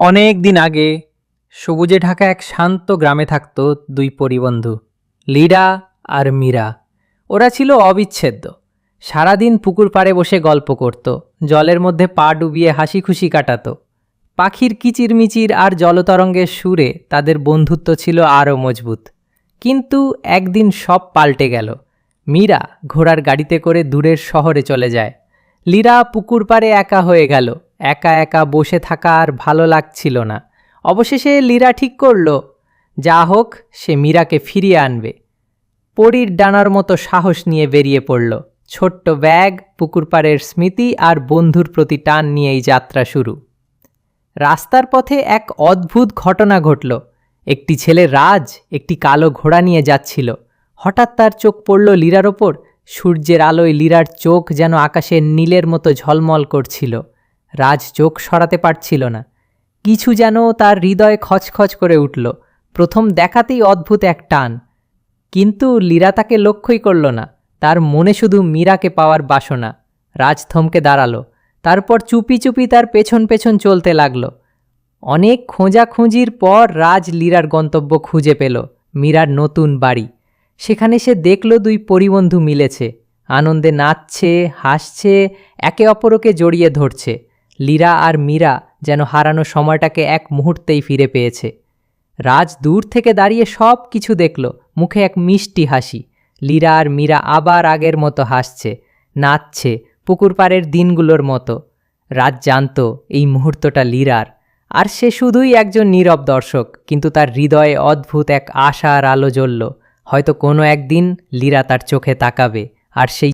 অনেক দিন আগে সবুজে ঢাকা এক শান্ত গ্রামে থাকত দুই পরিবন্ধু, লীরা আর মীরা। ওরা ছিল অবিচ্ছেদ্য। সারাদিন পুকুর পাড়ে বসে গল্প করত, জলের মধ্যে পা ডুবিয়ে হাসি খুশি কাটাতো। পাখির কিচিরমিচির আর জলতরঙ্গের সুরে তাদের বন্ধুত্ব ছিল আরও মজবুত। কিন্তু একদিন সব পাল্টে গেল। মীরা ঘোড়ার গাড়িতে করে দূরের শহরে চলে যায়। লীরা পুকুর পাড়ে একা হয়ে গেল। একা একা বসে থাকা আর ভালো লাগছিল না। অবশেষে লীরা ঠিক করল, যা হোক সে মীরাকে ফিরিয়ে আনবে। পরীর ডানার মতো সাহস নিয়ে বেরিয়ে পড়ল। ছোট্ট ব্যাগ, পুকুর পাড়ের স্মৃতি আর বন্ধুর প্রতি টান নিয়েই যাত্রা শুরু। রাস্তার পথে এক অদ্ভুত ঘটনা ঘটল। একটি ছেলে রাজ একটি কালো ঘোড়া নিয়ে যাচ্ছিল। হঠাৎ তার চোখ পড়ল লীরার ওপর। সূর্যের আলোয় লীরার চোখ যেন আকাশের নীলের মতো ঝলমল করছিল। রাজ চোখ সরাতে পারছিল না। কিছু যেন তার হৃদয়ে খচখচ করে উঠল। প্রথম দেখাতেই অদ্ভুত এক টান। কিন্তু লীরা তাকে লক্ষ্যই করল না। তার মনে শুধু মীরাকে পাওয়ার বাসনা। রাজ থমকে দাঁড়ালো। তারপর চুপি চুপি তার পেছন পেছন চলতে লাগলো। অনেক খোঁজাখুঁজির পর রাজ লীরার গন্তব্য খুঁজে পেল, মীরার নতুন বাড়ি। সেখানে সে দেখল দুই পরিবন্ধু মিলেছে, আনন্দে নাচছে, হাসছে, একে অপরকে জড়িয়ে ধরছে। লীরা আর মীরা যেন হারানো সময়টাকে এক মুহূর্তেই ফিরে পেয়েছে। রাজ দূর থেকে দাঁড়িয়ে সব কিছু দেখল, মুখে এক মিষ্টি হাসি। লীরা আর মীরা আবার আগের মতো হাসছে, নাচছে, পুকুর পাড়ের দিনগুলোর মতো। রাজ জানত এই মুহূর্তটা লীরার, আর সে শুধুই একজন নীরব দর্শক। কিন্তু তার হৃদয়ে অদ্ভুত এক আশার আলো জ্বলল। হয়তো কোনো একদিন লীরা তার চোখে তাকাবে, আর সেই